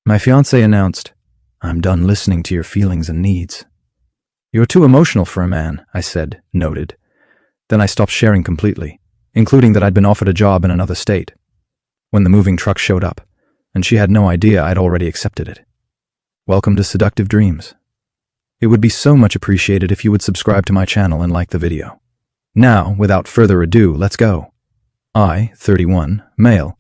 My fiancé announced, "I'm done listening to your feelings and needs." "You're too emotional for a man," I said, noted. Then I stopped sharing completely, including that I'd been offered a job in another state, when the moving truck showed up, and she had no idea I'd already accepted it. Welcome to Seductive Dreams. It would be so much appreciated if you would subscribe to my channel and like the video. Now, without further ado, let's go. I, 31, male,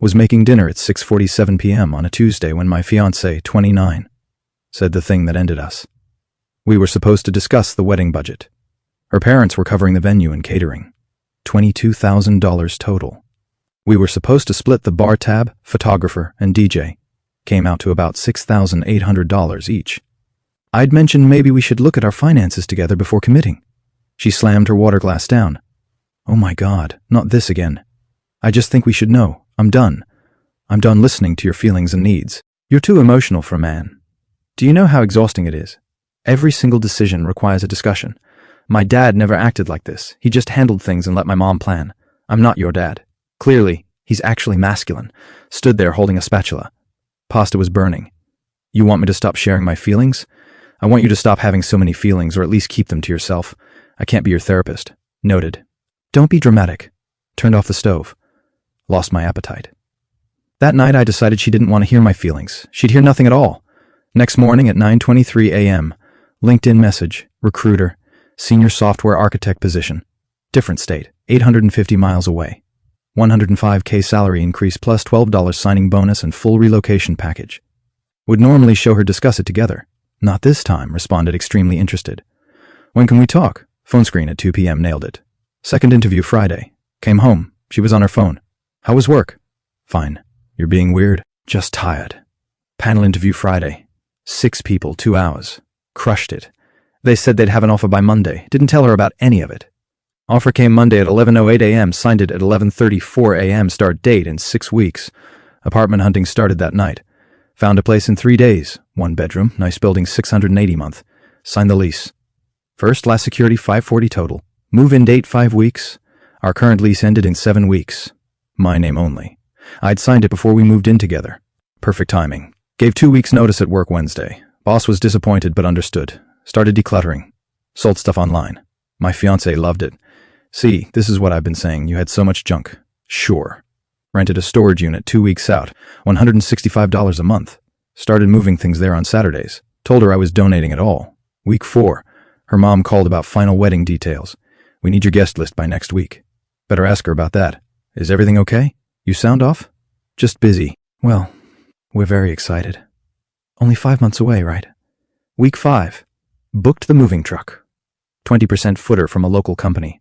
was making dinner at 6:47 p.m. on a Tuesday when my fiancée, 29, said the thing that ended us. We were supposed to discuss the wedding budget. Her parents were covering the venue and catering. $22,000 total. We were supposed to split the bar tab, photographer, and DJ. Came out to about $6,800 each. I'd mentioned maybe we should look at our finances together before committing. She slammed her water glass down. "Oh my God, not this again. I just think we should know. I'm done. I'm done listening to your feelings and needs. You're too emotional for a man. Do you know how exhausting it is? Every single decision requires a discussion. My dad never acted like this. He just handled things and let my mom plan. I'm not your dad." Clearly, he's actually masculine. Stood there holding a spatula. Pasta was burning. "You want me to stop sharing my feelings? I want you to stop having so many feelings, or at least keep them to yourself. I can't be your therapist." Noted. "Don't be dramatic." Turned off the stove. Lost my appetite. That night I decided she didn't want to hear my feelings. She'd hear nothing at all. Next morning at 9:23 a.m., LinkedIn message, recruiter, senior software architect position. Different state, 850 miles away. $105K salary increase plus $12 signing bonus and full relocation package. Would normally show her discuss it together. Not this time, responded extremely interested. "When can we talk?" Phone screen at 2 p.m. nailed it. Second interview Friday. Came home. She was on her phone. "How was work?" "Fine." "You're being weird." "Just tired." Panel interview Friday. 6 people, 2 hours. Crushed it. They said they'd have an offer by Monday. Didn't tell her about any of it. Offer came Monday at 11:08 a.m. Signed it at 11:34 a.m. Start date in 6 weeks. Apartment hunting started that night. Found a place in 3 days. 1 bedroom, nice building, $680 a month. Signed the lease. First, last security, $540 total. Move-in date, 5 weeks. Our current lease ended in 7 weeks. My name only. I'd signed it before we moved in together. Perfect timing. Gave 2 weeks notice at work Wednesday. Boss was disappointed but understood. Started decluttering. Sold stuff online. My fiancé loved it. "See, this is what I've been saying. You had so much junk." "Sure." Rented a storage unit 2 weeks out. $165 a month. Started moving things there on Saturdays. Told her I was donating it all. Week 4. Her mom called about final wedding details. "We need your guest list by next week." Better ask her about that. "Is everything okay? You sound off?" "Just busy." "Well, we're very excited. Only 5 months away, right?" Week 5. Booked the moving truck. 20% footer from a local company.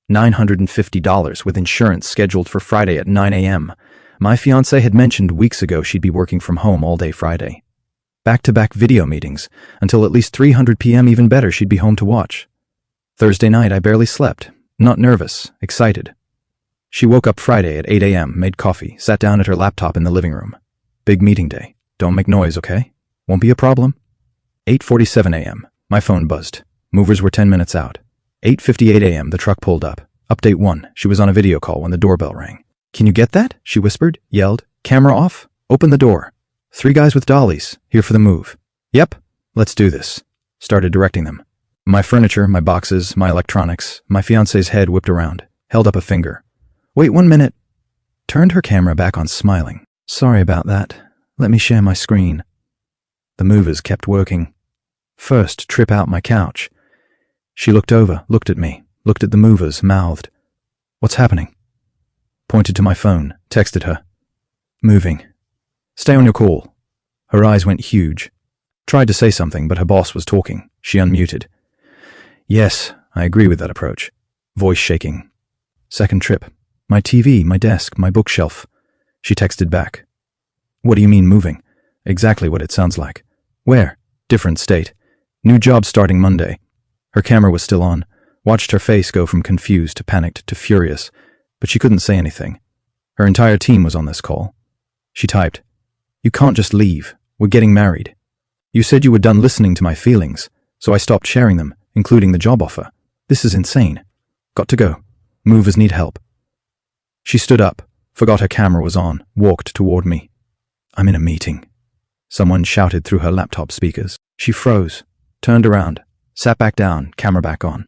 $950 with insurance scheduled for Friday at 9 a.m. My fiancé had mentioned weeks ago she'd be working from home all day Friday. Back-to-back video meetings. Until at least 3:00 p.m. Even better, she'd be home to watch. Thursday night I barely slept. Not nervous, excited. She woke up Friday at 8 a.m., made coffee, sat down at her laptop in the living room. "Big meeting day. Don't make noise, okay? Won't be a problem." 8:47 a.m. My phone buzzed. Movers were 10 minutes out. 8:58 a.m. The truck pulled up. Update 1. She was on a video call when the doorbell rang. "Can you get that?" she whispered, yelled. "Camera off. Open the door. 3 guys with dollies, here for the move." "Yep, let's do this." Started directing them. My furniture, my boxes, my electronics. My fiancé's head whipped around. Held up a finger. "Wait 1 minute." Turned her camera back on, smiling. "Sorry about that. Let me share my screen." The movers kept working. First, trip out my couch. She looked over, looked at me, looked at the movers, mouthed. "What's happening?" Pointed to my phone, texted her. "Moving. Stay on your call." Her eyes went huge. Tried to say something, but her boss was talking. She unmuted. "Yes, I agree with that approach." Voice shaking. Second trip. "My TV, my desk, my bookshelf." She texted back. "What do you mean moving?" "Exactly what it sounds like." "Where?" "Different state. New job starting Monday." Her camera was still on. Watched her face go from confused to panicked to furious, but she couldn't say anything. Her entire team was on this call. She typed, "You can't just leave. We're getting married. You said you were done listening to my feelings, so I stopped sharing them, including the job offer. This is insane. Got to go. Movers need help." She stood up, forgot her camera was on, walked toward me. "I'm in a meeting." Someone shouted through her laptop speakers. She froze, turned around, sat back down, camera back on.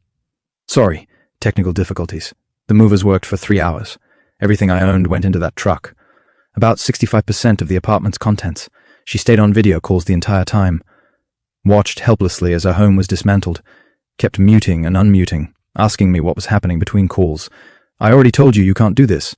Sorry, technical difficulties. The movers worked for 3 hours. Everything I owned went into that truck. About 65% of the apartment's contents. She stayed on video calls the entire time. Watched helplessly as her home was dismantled. Kept muting and unmuting, asking me what was happening between calls. I already told you can't do this.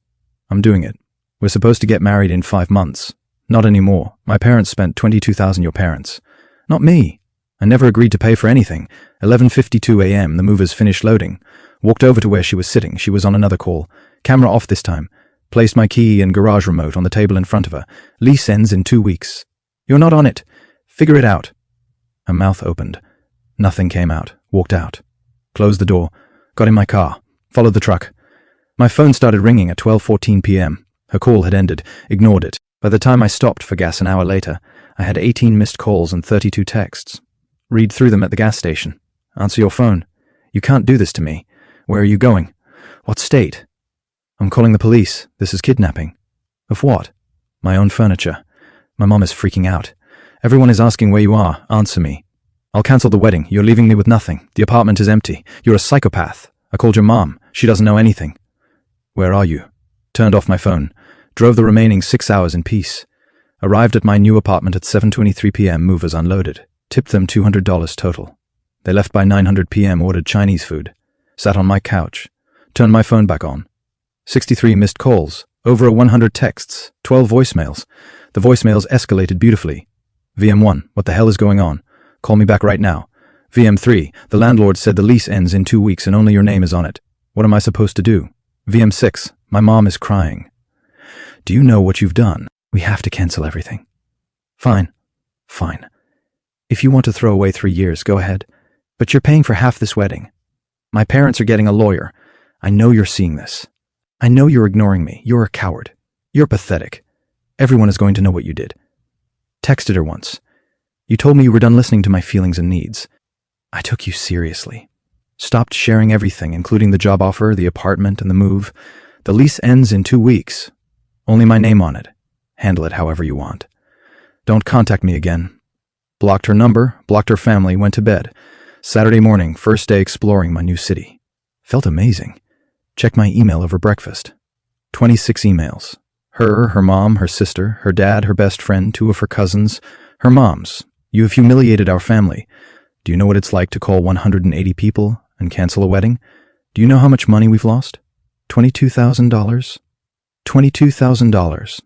I'm doing it. We're supposed to get married in 5 months. Not anymore. My parents spent $22,000. Your parents. Not me. I never agreed to pay for anything. 11:52 a.m. The movers finished loading. Walked over to where she was sitting. She was on another call. Camera off this time. Placed my key and garage remote on the table in front of her. Lease ends in 2 weeks. You're not on it. Figure it out. Her mouth opened. Nothing came out. Walked out. Closed the door. Got in my car. Followed the truck. My phone started ringing at 12:14 p.m. Her call had ended. Ignored it. By the time I stopped for gas an hour later, I had 18 missed calls and 32 texts. Read through them at the gas station. Answer your phone. You can't do this to me. Where are you going? What state? I'm calling the police. This is kidnapping. Of what? My own furniture. My mom is freaking out. Everyone is asking where you are. Answer me. I'll cancel the wedding. You're leaving me with nothing. The apartment is empty. You're a psychopath. I called your mom. She doesn't know anything. Where are you? Turned off my phone. Drove the remaining 6 hours in peace. Arrived at my new apartment at 7:23 p.m. Movers unloaded. Tipped them $200 total. They left by 9:00 p.m. Ordered Chinese food. Sat on my couch. Turned my phone back on. 63 missed calls. Over 100 texts. 12 voicemails. The voicemails escalated beautifully. VM1, what the hell is going on? Call me back right now. VM3, the landlord said the lease ends in 2 weeks and only your name is on it. What am I supposed to do? VM6, my mom is crying. Do you know what you've done? We have to cancel everything. Fine. Fine. If you want to throw away 3 years, go ahead. But you're paying for half this wedding. My parents are getting a lawyer. I know you're seeing this. I know you're ignoring me. You're a coward. You're pathetic. Everyone is going to know what you did. Texted her once. You told me you were done listening to my feelings and needs. I took you seriously. Stopped sharing everything, including the job offer, the apartment, and the move. The lease ends in 2 weeks. Only my name on it. Handle it however you want. Don't contact me again. Blocked her number, blocked her family, went to bed. Saturday morning, first day exploring my new city. Felt amazing. Checked my email over breakfast. 26 emails. Her mom, her sister, her dad, her best friend, 2 of her cousins, her moms. You have humiliated our family. Do you know what it's like to call 180 people and cancel a wedding? Do you know how much money we've lost? $22,000? $22,000.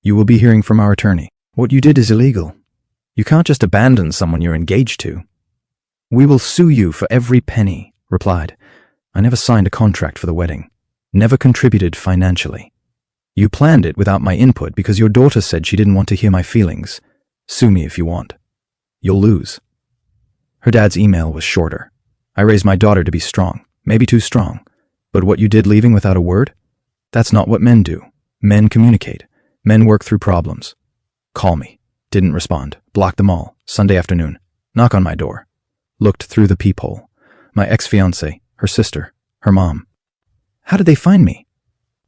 You will be hearing from our attorney. What you did is illegal. You can't just abandon someone you're engaged to. We will sue you for every penny, replied. I never signed a contract for the wedding. Never contributed financially. You planned it without my input because your daughter said she didn't want to hear my feelings. Sue me if you want. You'll lose. Her dad's email was shorter. I raised my daughter to be strong, maybe too strong. But what you did leaving without a word? That's not what men do. Men communicate. Men work through problems. Call me. Didn't respond. Blocked them all. Sunday afternoon. Knock on my door. Looked through the peephole. My ex-fiancée, her sister, her mom. How did they find me?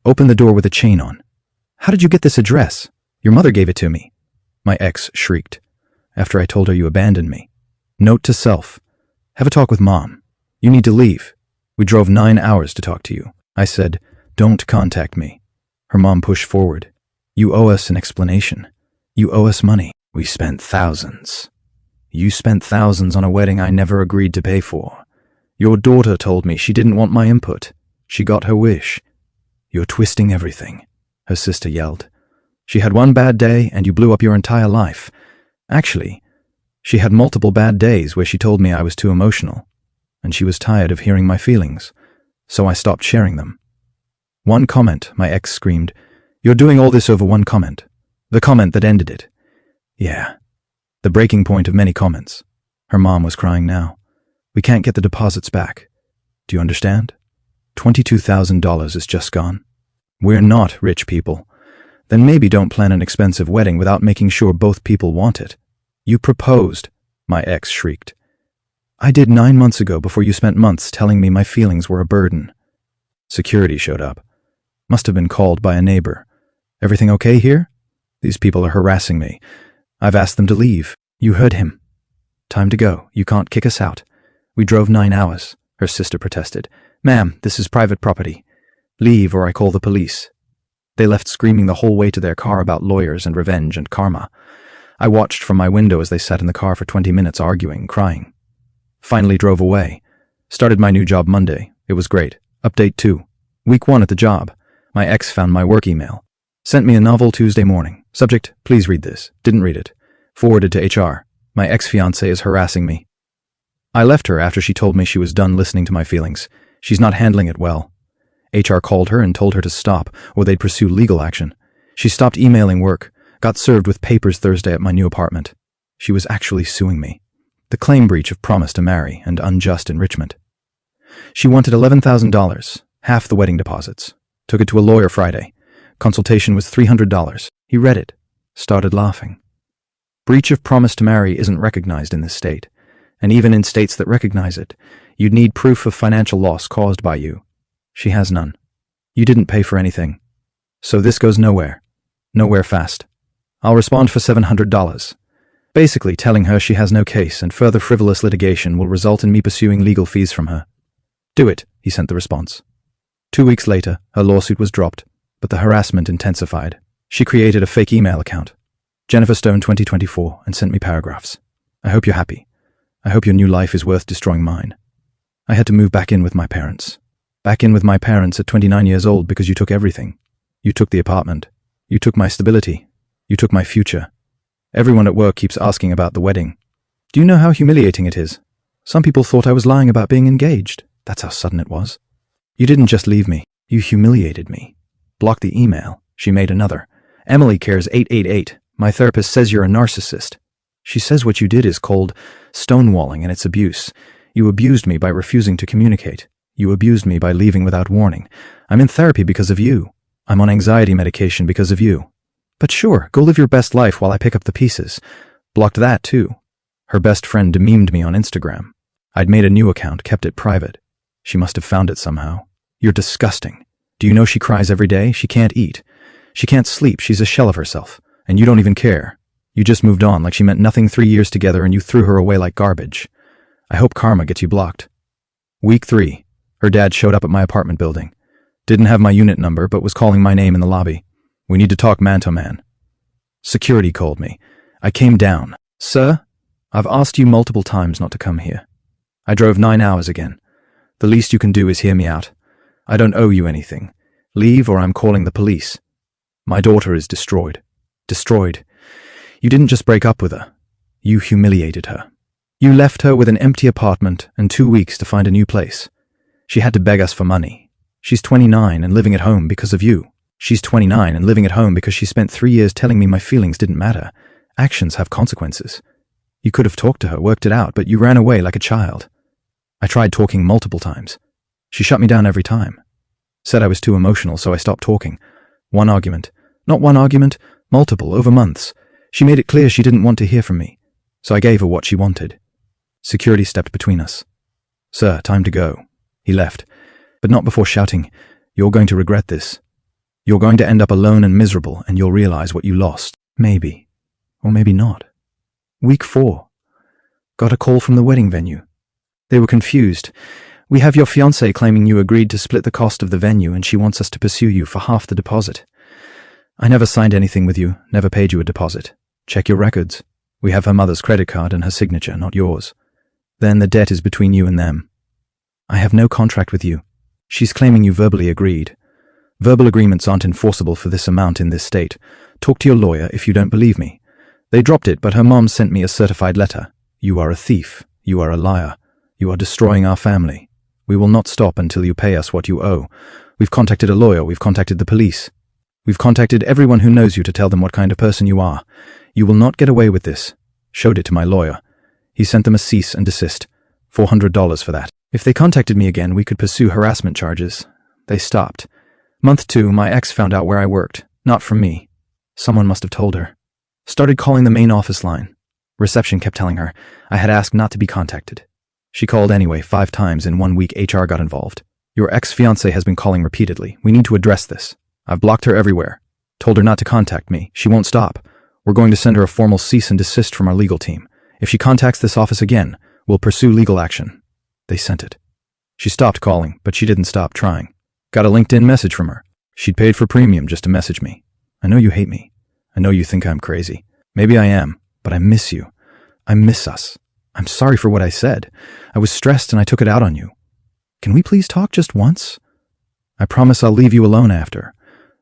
Opened the door with a chain on. How did you get this address? Your mother gave it to me. My ex shrieked. After I told her you abandoned me. Note to self. Have a talk with mom. You need to leave. We drove 9 hours to talk to you. I said, don't contact me. Her mom pushed forward. You owe us an explanation. You owe us money. We spent thousands. You spent thousands on a wedding I never agreed to pay for. Your daughter told me she didn't want my input. She got her wish. You're twisting everything, her sister yelled. She had one bad day and you blew up your entire life. Actually, she had multiple bad days where she told me I was too emotional, and she was tired of hearing my feelings, so I stopped sharing them. One comment, my ex screamed. You're doing all this over one comment. The comment that ended it. Yeah. The breaking point of many comments. Her mom was crying now. We can't get the deposits back. Do you understand? $22,000 is just gone. We're not rich people. Then maybe don't plan an expensive wedding without making sure both people want it. You proposed, my ex shrieked. I did 9 months ago before you spent months telling me my feelings were a burden. Security showed up. Must have been called by a neighbor. Everything okay here? These people are harassing me. I've asked them to leave. You heard him. Time to go. You can't kick us out. We drove 9 hours, her sister protested. Ma'am, this is private property. Leave or I call the police. They left screaming the whole way to their car about lawyers and revenge and karma. I watched from my window as they sat in the car for 20 minutes arguing, crying. Finally drove away. Started my new job Monday. It was great. Update 2. Week 1 at the job. My ex found my work email. Sent me a novel Tuesday morning. Subject, please read this. Didn't read it. Forwarded to HR. My ex-fiancée is harassing me. I left her after she told me she was done listening to my feelings. She's not handling it well. HR called her and told her to stop, or they'd pursue legal action. She stopped emailing work, got served with papers Thursday at my new apartment. She was actually suing me. The claim breach of promise to marry and unjust enrichment. She wanted $11,000, half the wedding deposits. Took it to a lawyer Friday. Consultation was $300. He read it. Started laughing. Breach of promise to marry isn't recognized in this state. And even in states that recognize it, you'd need proof of financial loss caused by you. She has none. You didn't pay for anything. So this goes nowhere. Nowhere fast. I'll respond for $700. Basically telling her she has no case and further frivolous litigation will result in me pursuing legal fees from her. Do it, he sent the response. 2 weeks later, her lawsuit was dropped, but the harassment intensified. She created a fake email account, Jennifer Stone 2024, and sent me paragraphs. I hope you're happy. I hope your new life is worth destroying mine. I had to move back in with my parents. Back in with my parents at 29 years old because you took everything. You took the apartment. You took my stability. You took my future. Everyone at work keeps asking about the wedding. Do you know how humiliating it is? Some people thought I was lying about being engaged. That's how sudden it was. You didn't just leave me. You humiliated me. Blocked the email. She made another. Emily Cares 888. My therapist says you're a narcissist. She says what you did is called stonewalling and it's abuse. You abused me by refusing to communicate. You abused me by leaving without warning. I'm in therapy because of you. I'm on anxiety medication because of you. But sure, go live your best life while I pick up the pieces. Blocked that too. Her best friend dememed me on Instagram. I'd made a new account, kept it private. She must have found it somehow. You're disgusting. Do you know she cries every day? She can't eat. She can't sleep. She's a shell of herself. And you don't even care. You just moved on like she meant nothing 3 years together and you threw her away like garbage. I hope karma gets you blocked. Week 3. Her dad showed up at my apartment building. Didn't have my unit number, but was calling my name in the lobby. We need to talk man to man. Security called me. I came down. Sir, I've asked you multiple times not to come here. I drove 9 hours again. The least you can do is hear me out. I don't owe you anything. Leave or I'm calling the police. My daughter is destroyed. Destroyed. You didn't just break up with her. You humiliated her. You left her with an empty apartment and 2 weeks to find a new place. She had to beg us for money. She's 29 and living at home because of you. She's 29 and living at home because she spent 3 years telling me my feelings didn't matter. Actions have consequences. You could have talked to her, worked it out, but you ran away like a child. I tried talking multiple times. She shut me down every time. Said I was too emotional, so I stopped talking. One argument. Not one argument, multiple, over months. She made it clear she didn't want to hear from me, so I gave her what she wanted. Security stepped between us. Sir, time to go. He left, but not before shouting, "You're going to regret this. You're going to end up alone and miserable, and you'll realize what you lost. Maybe. Or maybe not." Week 4. Got a call from the wedding venue. They were confused. "We have your fiancée claiming you agreed to split the cost of the venue and she wants us to pursue you for half the deposit." "I never signed anything with you, never paid you a deposit. Check your records. We have her mother's credit card and her signature, not yours. Then the debt is between you and them." "I have no contract with you. She's claiming you verbally agreed. Verbal agreements aren't enforceable for this amount in this state. Talk to your lawyer if you don't believe me." They dropped it, but her mom sent me a certified letter. "You are a thief. You are a liar. You are destroying our family. We will not stop until you pay us what you owe. We've contacted a lawyer. We've contacted the police. We've contacted everyone who knows you to tell them what kind of person you are. You will not get away with this." Showed it to my lawyer. He sent them a cease and desist. $400 for that. If they contacted me again, we could pursue harassment charges. They stopped. Month 2, my ex found out where I worked. Not from me. Someone must have told her. Started calling the main office line. Reception kept telling her I had asked not to be contacted. She called anyway 5 times in 1 week. HR got involved. "Your ex-fiancée has been calling repeatedly. We need to address this. I've blocked her everywhere. Told her not to contact me. She won't stop. We're going to send her a formal cease and desist from our legal team. If she contacts this office again, we'll pursue legal action. They sent it. She stopped calling, but she didn't stop trying. Got a LinkedIn message from her. She'd paid for premium just to message me. I know you hate me. I know you think I'm crazy. Maybe I am, but I miss you. I miss us. I'm sorry for what I said. I was stressed and I took it out on you. Can we please talk just once? I promise I'll leave you alone after.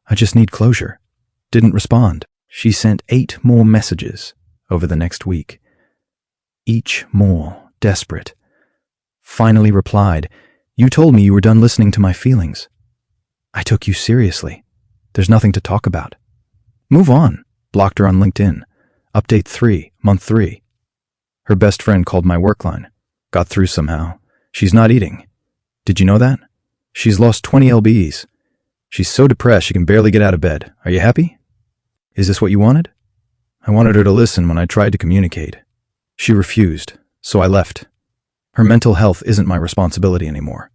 I just need closure. Didn't respond. She sent 8 more messages over the next week. Each more desperate. Finally replied, "You told me you were done listening to my feelings. I took you seriously. There's nothing to talk about. Move on." Blocked her on LinkedIn. Update 3, month 3. Her best friend called my work line. Got through somehow. She's not eating. Did you know that? She's lost 20 lbs. She's so depressed she can barely get out of bed. Are you happy? Is this what you wanted? I wanted her to listen when I tried to communicate. She refused, so I left. Her mental health isn't my responsibility anymore.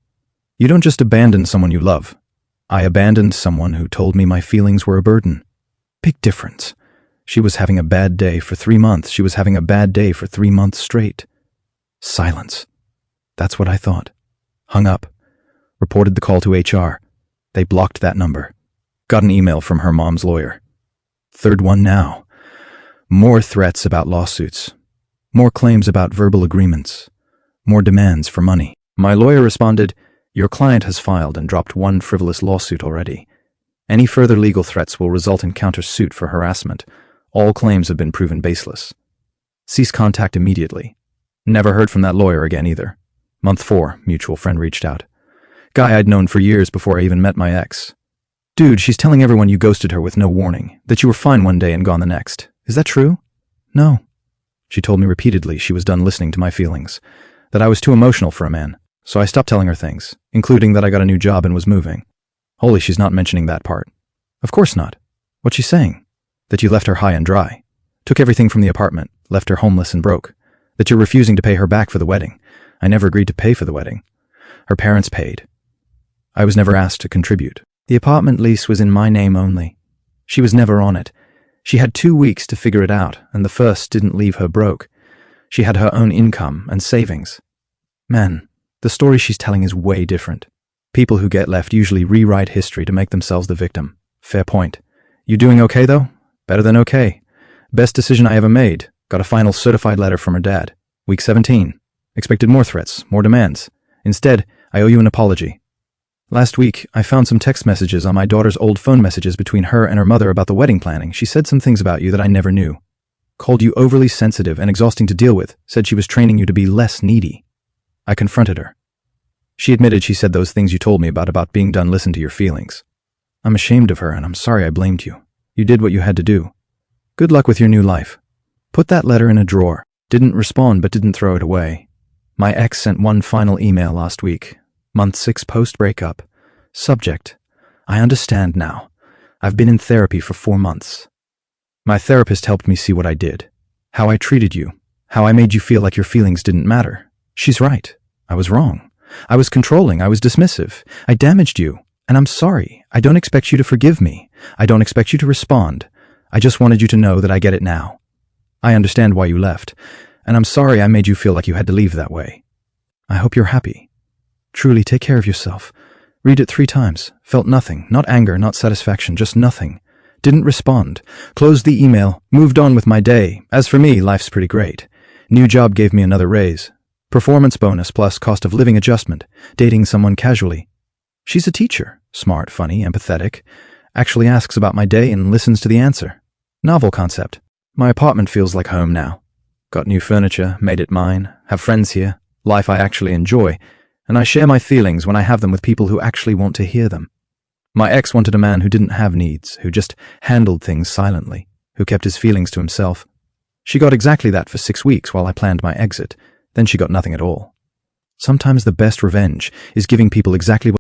You don't just abandon someone you love. I abandoned someone who told me my feelings were a burden. Big difference. She was having a bad day for 3 months. She was having a bad day for 3 months straight. Silence. That's what I thought. Hung up. Reported the call to HR. They blocked that number. Got an email from her mom's lawyer. Third one now. More threats about lawsuits. More claims about verbal agreements. More demands for money. My lawyer responded, "Your client has filed and dropped 1 frivolous lawsuit already. Any further legal threats will result in countersuit for harassment. All claims have been proven baseless. Cease contact immediately." Never heard from that lawyer again either. Month 4, mutual friend reached out. Guy I'd known for years before I even met my ex. "Dude, she's telling everyone you ghosted her with no warning, that you were fine one day and gone the next. Is that true?" "No." She told me repeatedly she was done listening to my feelings, that I was too emotional for a man, so I stopped telling her things, including that I got a new job and was moving. Holy, she's not mentioning that part. Of course not. What's she saying? That you left her high and dry. Took everything from the apartment, left her homeless and broke. That you're refusing to pay her back for the wedding. I never agreed to pay for the wedding. Her parents paid. I was never asked to contribute. The apartment lease was in my name only. She was never on it. She had 2 weeks to figure it out, and the first didn't leave her broke. She had her own income and savings. Man, the story she's telling is way different. People who get left usually rewrite history to make themselves the victim. Fair point. You doing okay, though? Better than okay. Best decision I ever made. Got a final certified letter from her dad. Week 17. Expected more threats, more demands. Instead, I owe you an apology. Last week, I found some text messages on my daughter's old phone messages between her and her mother about the wedding planning. She said some things about you that I never knew. Called you overly sensitive and exhausting to deal with. Said she was training you to be less needy. I confronted her. She admitted she said those things you told me about being done listen to your feelings. I'm ashamed of her and I'm sorry I blamed you. You did what you had to do. Good luck with your new life. Put that letter in a drawer. Didn't respond but didn't throw it away. My ex sent one final email last week. Month 6 post-breakup. Subject: I understand now. I've been in therapy for 4 months. My therapist helped me see what I did. How I treated you. How I made you feel like your feelings didn't matter. She's right. I was wrong. I was controlling. I was dismissive. I damaged you. And I'm sorry. I don't expect you to forgive me. I don't expect you to respond. I just wanted you to know that I get it now. I understand why you left. And I'm sorry I made you feel like you had to leave that way. I hope you're happy. Truly, take care of yourself. Read it 3 times. Felt nothing. Not anger, not satisfaction, just nothing. Didn't respond. Closed the email. Moved on with my day. As for me, life's pretty great. New job gave me another raise. Performance bonus plus cost of living adjustment. Dating someone casually. She's a teacher. Smart, funny, empathetic. Actually asks about my day and listens to the answer. Novel concept. My apartment feels like home now. Got new furniture, made it mine. Have friends here. Life I actually enjoy. And I share my feelings when I have them with people who actually want to hear them. My ex wanted a man who didn't have needs, who just handled things silently, who kept his feelings to himself. She got exactly that for 6 weeks while I planned my exit. Then she got nothing at all. Sometimes the best revenge is giving people exactly what